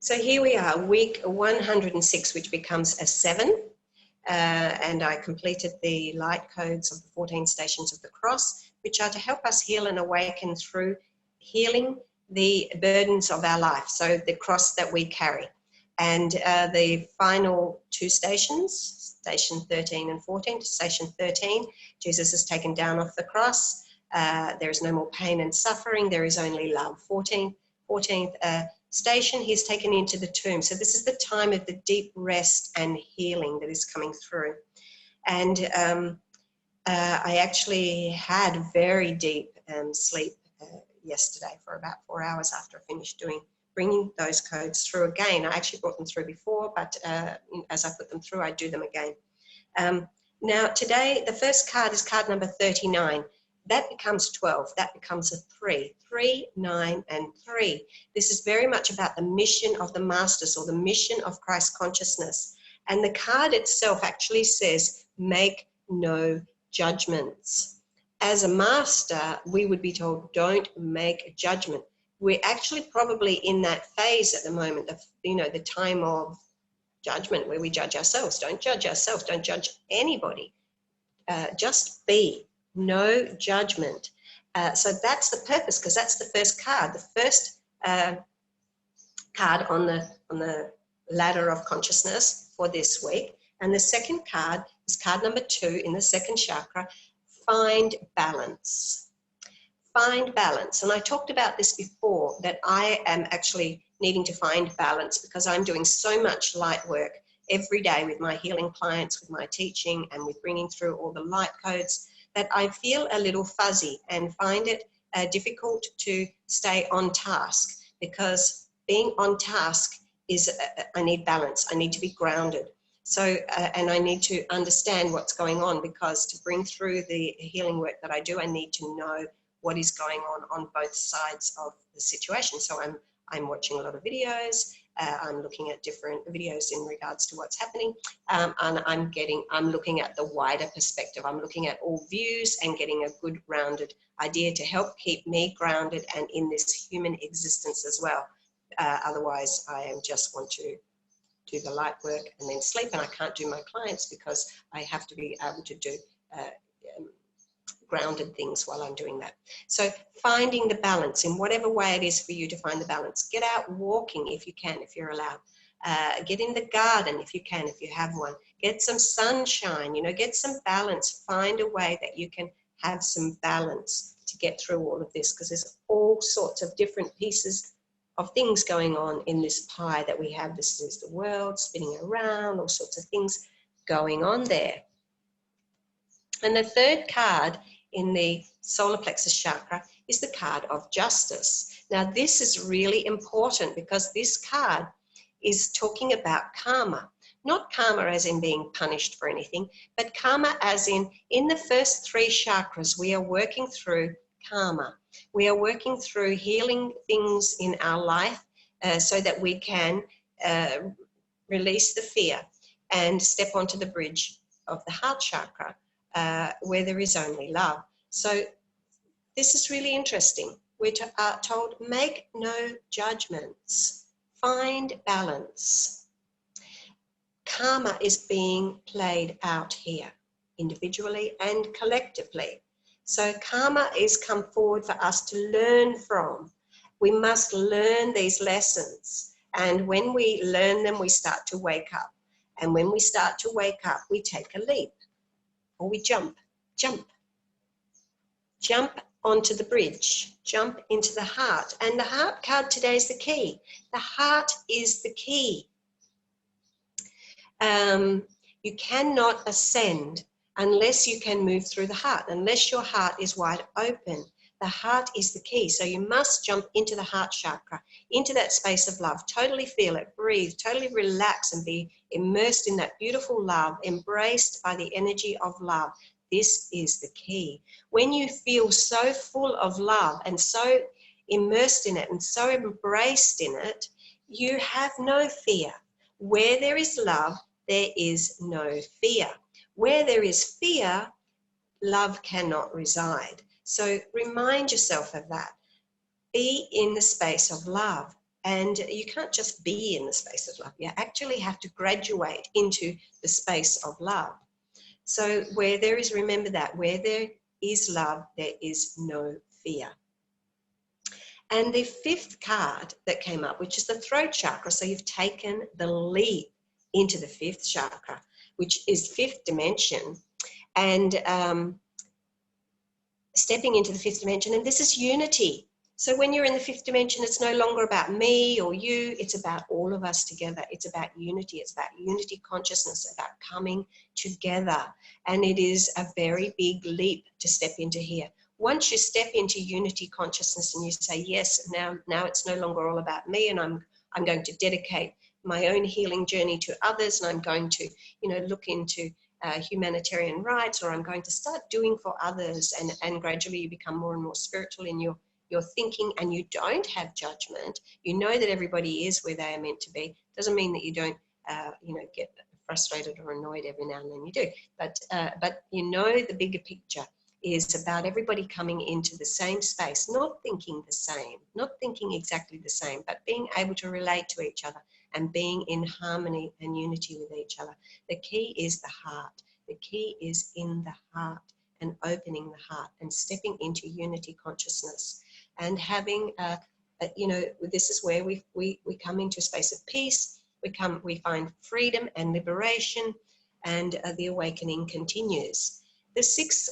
So here we are, week 106, which becomes a 7. And I completed the light codes of the 14 stations of the cross, which are to help us heal and awaken through healing the burdens of our life, so the cross that we carry. And the final 2 stations, station 13 and 14, to station 13, Jesus is taken down off the cross. There is no more pain and suffering, there is only love. 14th station, he's taken into the tomb. So this is the time of the deep rest and healing that is coming through. And I actually had very deep sleep yesterday for about 4 hours after I finished bringing those codes through again. I actually brought them through before, but as I put them through, I do them again. Now today, the first card is card number 39. That becomes 12, that becomes a 3, 3, 9, and 3. This is very much about the mission of the masters, or the mission of Christ consciousness. And the card itself actually says, make no judgments. As a master, we would be told, don't make a judgment. We're actually probably in that phase at the moment of, the time of judgment, where we judge ourselves. Don't judge ourselves, don't judge anybody. Just be. No judgment. So that's the purpose, because that's the first card. The first card on the ladder of consciousness for this week. And the second card is card number 2 in the second chakra, find balance. Find balance. And I talked about this before, that I am actually needing to find balance because I'm doing so much light work every day with my healing clients, with my teaching, and with bringing through all the light codes, that I feel a little fuzzy and find it difficult to stay on task, because being on task is, I need balance, I need to be grounded. So, and I need to understand what's going on, because to bring through the healing work that I do, I need to know what is going on both sides of the situation. So I'm watching a lot of videos, I'm looking at different videos in regards to what's happening, and I'm looking at the wider perspective. I'm looking at all views and getting a good rounded idea to help keep me grounded and in this human existence as well. Otherwise, I just want to do the light work and then sleep, and I can't do my clients because I have to be able to do grounded things while I'm doing that. So finding the balance in whatever way it is for you to find the balance. Get out walking if you can, if you're allowed. Get in the garden if you can, if you have one. Get some sunshine, get some balance. Find a way that you can have some balance to get through all of this, because there's all sorts of different pieces of things going on in this pie that we have. This is the world spinning around, all sorts of things going on there. And the third card in the solar plexus chakra is the card of justice. Now this is really important, because this card is talking about karma. Not karma as in being punished for anything, but karma as in the first 3 chakras, we are working through karma. We are working through healing things in our life so that we can release the fear and step onto the bridge of the heart chakra, where there is only love. So this is really interesting. We're told, make no judgments, find balance. Karma is being played out here, individually and collectively. So karma is come forward for us to learn from. We must learn these lessons. And when we learn them, we start to wake up. And when we start to wake up, we take a leap, or we jump onto the bridge, jump into the heart. And the heart card today is the key. The heart is the key. You cannot ascend unless you can move through the heart, unless your heart is wide open. The heart is the key. So you must jump into the heart chakra, into that space of love, totally feel it, breathe, totally relax and be immersed in that beautiful love, embraced by the energy of love. This is the key. When you feel so full of love and so immersed in it and so embraced in it, you have no fear. Where there is love, there is no fear. Where there is fear, love cannot reside. So remind yourself of that. Be in the space of love. And you can't just be in the space of love. You actually have to graduate into the space of love. So where there is, remember that, where there is love, there is no fear. And the fifth card that came up, which is the throat chakra. So you've taken the leap into the fifth chakra, which is fifth dimension. And stepping into the fifth dimension, and this is unity. So when you're in the fifth dimension, it's no longer about me or you, it's about all of us together. It's about unity. It's about unity consciousness, about coming together. And it is a very big leap to step into here. Once you step into unity consciousness and you say, yes, now it's no longer all about me, and I'm going to dedicate my own healing journey to others, and I'm going to, look into humanitarian rights, or I'm going to start doing for others, and gradually you become more and more spiritual in your thinking, and you don't have judgment. You know that everybody is where they are meant to be. Doesn't mean that you don't, get frustrated or annoyed every now and then. You do, but the bigger picture is about everybody coming into the same space, not thinking the same, not thinking exactly the same, but being able to relate to each other and being in harmony and unity with each other. The key is the heart. The key is in the heart, and opening the heart and stepping into unity consciousness, and having, this is where we come into a space of peace. We find freedom and liberation, and the awakening continues. The sixth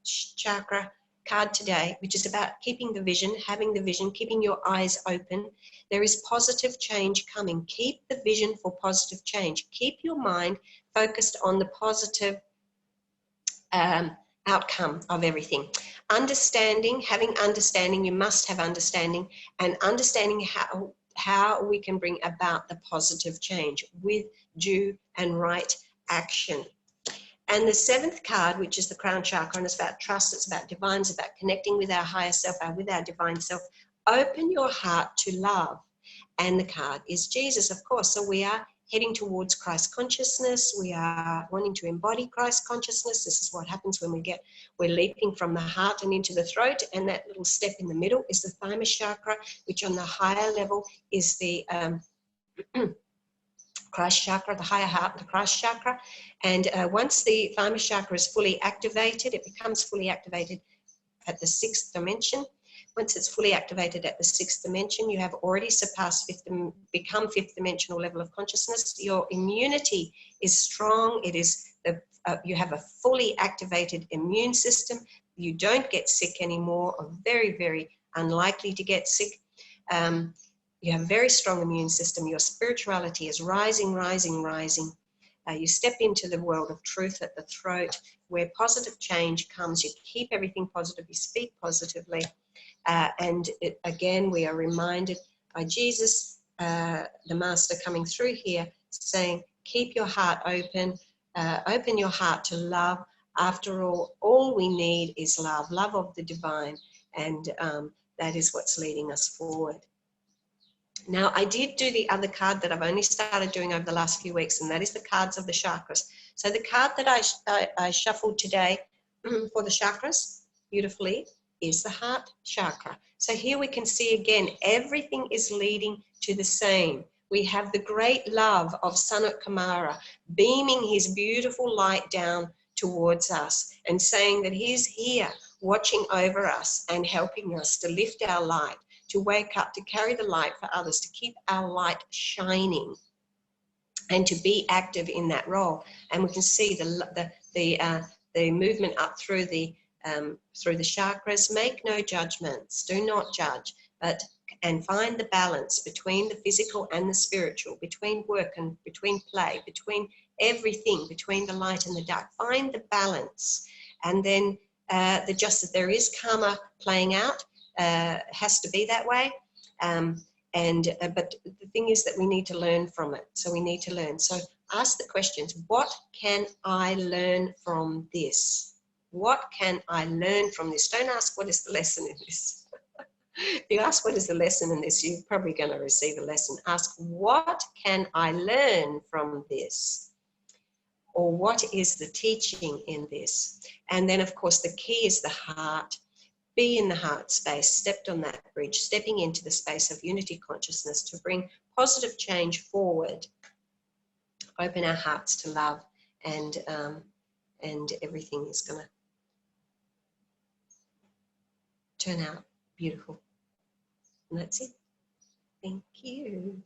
chakra card today, which is about keeping the vision, having the vision, keeping your eyes open. There is positive change coming. Keep the vision for positive change. Keep your mind focused on the positive outcome of everything. Having understanding, you must have understanding, and understanding how we can bring about the positive change with due and right action. And the seventh card, which is the crown chakra, and it's about trust, it's about divine, it's about connecting with our higher self, with our divine self. Open your heart to love. And the card is Jesus, of course. So we are heading towards Christ consciousness. We are wanting to embody Christ consciousness. This is what happens when we're leaping from the heart and into the throat. And that little step in the middle is the thymus chakra, which on the higher level is the Christ chakra, the higher heart, the Christ chakra. And once the thymus chakra is fully activated, it becomes fully activated at the sixth dimension. Once it's fully activated at the sixth dimension, you have already surpassed become fifth dimensional level of consciousness. Your immunity is strong. It is you have a fully activated immune system. You don't get sick anymore, or very, very unlikely to get sick. You have a very strong immune system. Your spirituality is rising, rising, rising. You step into the world of truth at the throat, where positive change comes. You keep everything positive. You speak positively. Again, we are reminded by Jesus, the Master, coming through here, saying, keep your heart open. Open your heart to love. After all we need is love, love of the divine. And that is what's leading us forward. Now, I did do the other card that I've only started doing over the last few weeks, and that is the cards of the chakras. So the card that I shuffled today for the chakras, beautifully, is the heart chakra. So here we can see again, everything is leading to the same. We have the great love of Sanat Kumara beaming his beautiful light down towards us and saying that he's here watching over us and helping us to lift our light, to wake up, to carry the light for others, to keep our light shining, and to be active in that role. And we can see the movement up through the chakras. Make no judgments. Do not judge, and find the balance between the physical and the spiritual, between work and between play, between everything, between the light and the dark. Find the balance, and then just that there is karma playing out. Has to be that way, but the thing is that we need to learn from it. So we need to learn. So ask the questions: what can I learn from this? What can I learn from this? Don't ask what is the lesson in this. If you ask what is the lesson in this, you're probably going to receive a lesson. Ask, what can I learn from this? Or what is the teaching in this? And then, of course, the key is the heart. be in the heart space, stepped on that bridge, stepping into the space of unity consciousness to bring positive change forward, open our hearts to love, and everything is going to turn out beautiful. And that's it. Thank you.